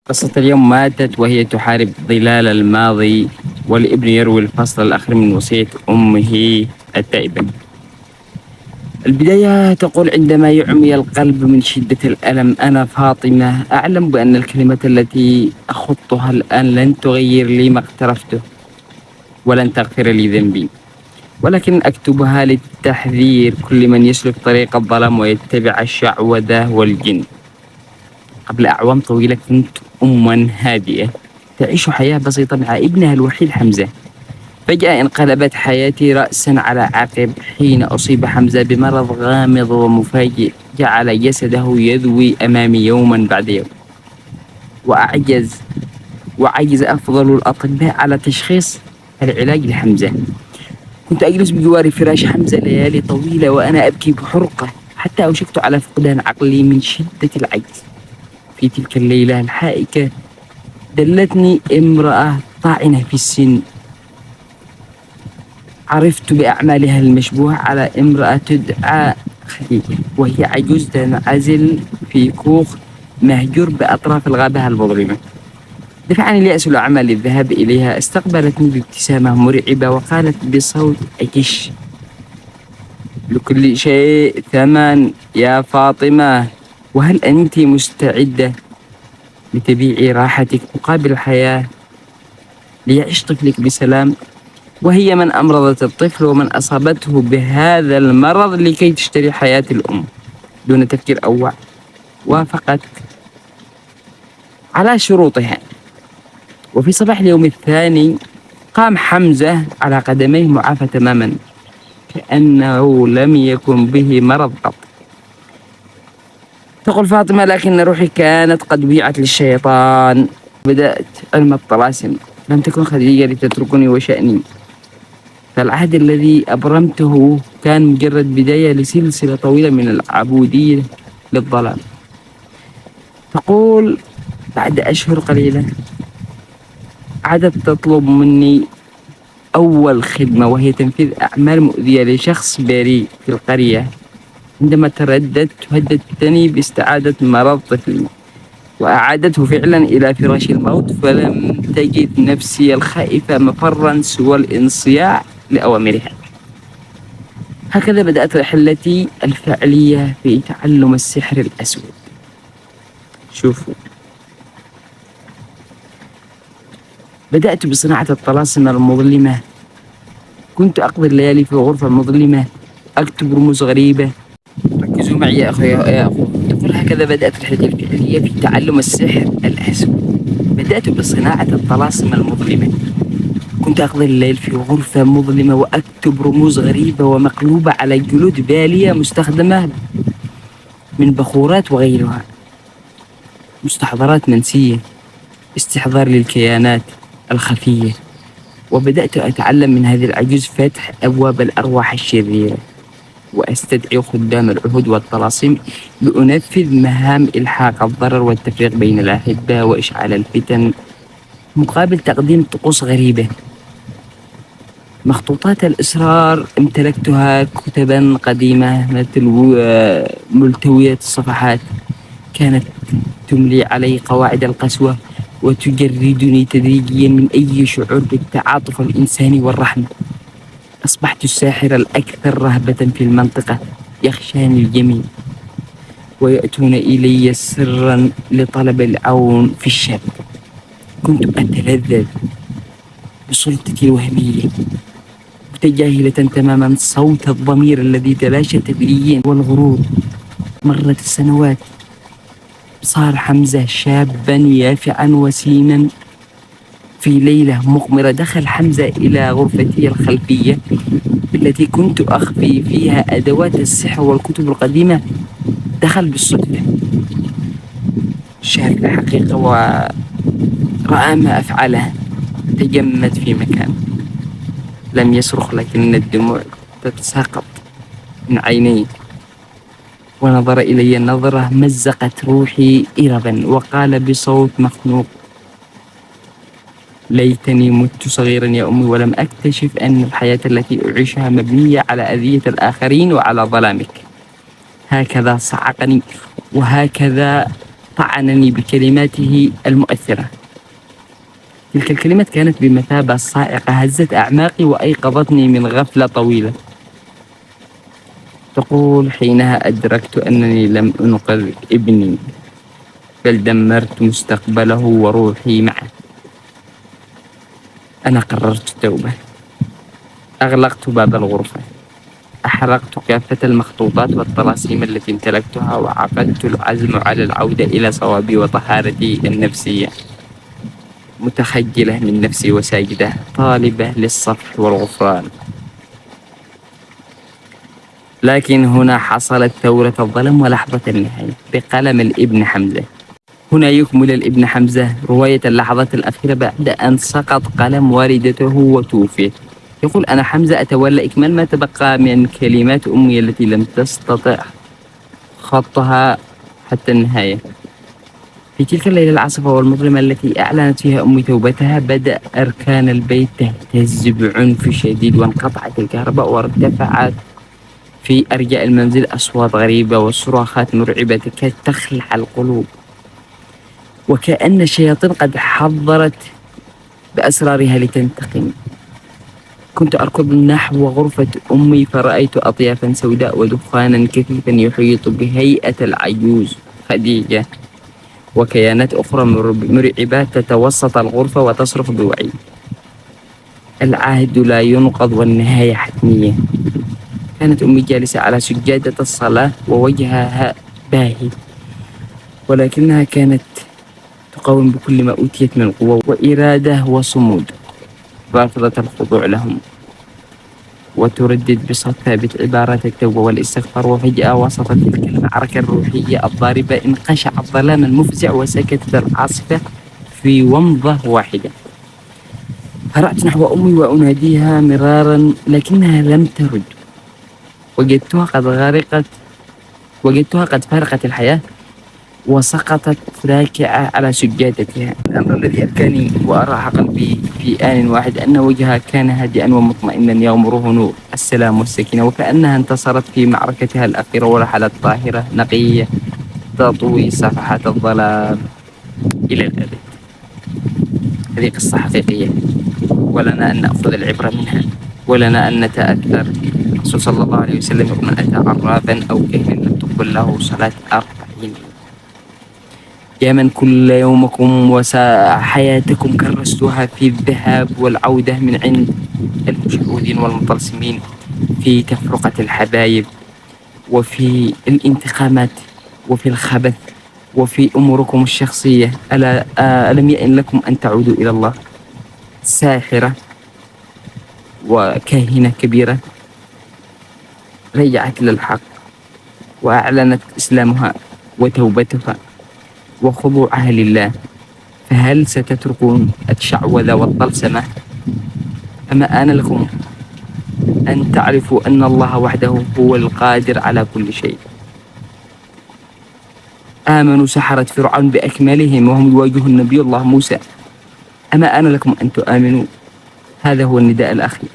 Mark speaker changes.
Speaker 1: قصة اليوم ماتت وهي تحارب ظلال الماضي، والابن يروي الفصل الأخير من وصية أمه التائبة. البداية تقول: عندما يعمي القلب من شدة الألم، أنا فاطمة أعلم بأن الكلمة التي أخطها الآن لن تغير لي ما اقترفته ولن تغفر لي ذنبي، ولكن أكتبها للتحذير كل من يسلك طريق الظلام ويتبع الشعوذة والجن. قبل أعوام طويلة كنت أمًا هادئة تعيش حياة بسيطة مع ابنها الوحيد حمزة. فجأة انقلبت حياتي رأسًا على عقب حين أصيب حمزة بمرض غامض ومفاجئ جعل جسده يذوي أمامي يومًا بعد يوم، وأعجز وعجز أفضل الأطباء على تشخيص العلاج لحمزة. كنت أجلس بجوار فراش حمزة ليالي طويلة وأنا أبكي بحرقة حتى أوشكت على فقدان عقلي من شدة العجز. في تلك الليلة الحائكة دلتني امرأة طاعنة في السن، عرفت بأعمالها المشبوهة على امرأة تدعى خديجة، وهي عجوز تنعزل في كوخ مهجور بأطراف الغابة المظلمة. دفعني اليأس الأعمى للذهاب إليها. استقبلتني بابتسامة مرعبة وقالت بصوت أكش: لكل شيء ثمن يا فاطمة، وهل أنت مستعدة لتبيعي راحتك مقابل الحياة ليعيش طفلك بسلام؟ وهي من أمرضت الطفل ومن أصابته بهذا المرض لكي تشتري حياة الأم. دون تفكير أو وعي وافقت على شروطها. وفي صباح اليوم الثاني قام حمزة على قدميه معافى تماما كأنه لم يكن به مرض قط. تقول فاطمة: لكن روحي كانت قد بيعت للشيطان. بدأت علم الطلاسم. لم تكن خديجة لتتركني وشأني، فالعهد الذي أبرمته كان مجرد بداية لسلسلة طويلة من العبودية للظلام. تقول: بعد أشهر قليلة عادت تطلب مني أول خدمة، وهي تنفيذ أعمال مؤذية لشخص بريء في القرية. عندما ترددت هددتني باستعادة مرض طفلي وأعادته فعلا إلى فراش الموت، فلم تجد نفسي الخائفة مفرا سوى الانصياع لأوامرها. هكذا بدأت رحلتي الفعلية في تعلم السحر الأسود. شوفوا، بدأت بصناعة الطلاسم المظلمة. كنت أقضي الليالي في غرفة مظلمة أكتب رموز غريبة. ركزوا معي يا أخو. تقول: هكذا بدأت رحلتي الفعلية في تعلم السحر الأسود. بدأت بصناعة الطلاسم المظلمة. كنت أقضي الليل في غرفة مظلمة وأكتب رموز غريبة ومقلوبة على جلود بالية مستخدمة من بخورات وغيرها، مستحضرات منسية، استحضار للكيانات الخفية. وبدأت أتعلم من هذه العجوز فتح أبواب الأرواح الشريرة، وأستدعي خدام العهود والطلاسم لأنفذ مهام إلحاق الضرر والتفريق بين الأحبة وإشعال الفتن مقابل تقديم طقوس غريبة. مخطوطات الإسرار امتلكتها، كتبا قديمة مثل ملتوية الصفحات كانت تملي علي قواعد القسوة وتجردني تدريجيا من أي شعور بالتعاطف الإنساني والرحمة. أصبحت الساحر الأكثر رهبة في المنطقة. يخشاني الجميع ويأتون إلي سرا لطلب العون في الشر. كنت أتلذذ بسلطتي الوهمية متجاهلة تماما صوت الضمير الذي تلاشى تدريجيا والغرور. مرت السنوات، صار حمزة شابا يافعا وسيما. في ليلة مغمرة دخل حمزة إلى غرفتي الخلفية التي كنت أخفي فيها أدوات السحر والكتب القديمة. دخل بالصدفة، شاف الحقيقة ورأى ما أفعله. تجمد في مكان، لم يصرخ لكن الدموع تتساقط من عينيه، ونظر إلي نظرة مزقت روحي إربا وقال بصوت مخنوق: ليتني مت صغيرا يا أمي ولم أكتشف أن الحياة التي أعيشها مبنية على أذية الآخرين وعلى ظلامك. هكذا صعقني وهكذا طعنني بكلماته المؤثرة. تلك الكلمات كانت بمثابة صاعقة هزت أعماقي وأيقظتني من غفلة طويلة. تقول: حينها أدركت أنني لم أنقذ ابني، بل دمرت مستقبله وروحي معه. أنا قررت التوبة، أغلقت باب الغرفة، أحرقت كافة المخطوطات والطلاسيم التي امتلكتها، وعقدت العزم على العودة إلى صوابي وطهارتي النفسية، متخجلة من نفسي وساجدة طالبة للصفح والغفران. لكن هنا حصلت ثورة الظلم ولحظة النهاية بقلم الابن حمزة. هنا يكمل الابن حمزة رواية اللحظات الأخيرة بعد أن سقط قلم والدته وتوفيت. يقول: أنا حمزة أتولى إكمال ما تبقى من كلمات أمي التي لم تستطع خطها حتى النهاية. في تلك الليلة العاصفة والمظلمة التي أعلنت فيها أمي توبتها، بدأ أركان البيت تهتز بعنف شديد، وانقطعت الكهرباء، وارتفعت في أرجاء المنزل أصوات غريبة وصراخات مرعبة تكاد تخلع القلوب، وكأن الشياطين قد حضرت بأسرارها لتنتقم. كنت أركض نحو غرفة أمي، فرأيت أطيافا سوداء ودخانا كثيفا يحيط بهيئة العجوز خديجة، وكيانات أخرى مرعبات تتوسط الغرفة وتصرخ بوعي: العهد لا ينقض والنهاية حتمية. كانت أمي جالسة على سجادة الصلاة ووجهها باهي، ولكنها كانت تقاوم بكل ما أوتيت من قوة وإرادة وصمود، رافضة الخضوع لهم، وتردد بصوت ثابت عبارات التوبة والاستغفار. وفجأة وسط تلك المعركة الروحية الضاربة انقشع الظلام المفزع، وسكتت العاصفة في ومضة واحدة. هرعت نحو أمي وأناديها مرارا، لكنها لم ترد. وجدتها قد فارقت الحياة وسقطت راكعة على سجادتها. الأمر الذي أبكاني وأراح قلبي في آن واحد أن وجهها كان هادئا ومطمئنا يغمره نور السلام والسكينة، وكأنها انتصرت في معركتها الأخيرة ورحلت طاهرة نقية تطوي صفحات الظلام إلى الأبد. هذه قصة حقيقية، ولنا أن نأخذ العبرة منها، ولنا أن نتأثر. الرسول صلى الله عليه وسلم يقول: من أتى عرافا أو كهنا لم تقبل له صلاة 40. يا من كل يومكم وحياتكم كرستوها في الذهاب والعودة من عند المشهودين والمطلسمين، في تفرقة الحبايب، وفي الانتقامات، وفي الخبث، وفي أموركم الشخصية. ألم يئن لكم أن تعودوا إلى الله؟ ساحرة وكاهنة كبيرة رجعت للحق وأعلنت إسلامها وتوبتها وخضوعها لله، فهل ستتركون الشعوذة والطلسمة؟ أما آن لكم أن تعرفوا أن الله وحده هو القادر على كل شيء. آمنوا سحرة فرعون بأكملهم وهم يواجهون نبي الله موسى. أما آن لكم أن تؤمنوا؟ هذا هو النداء الأخير.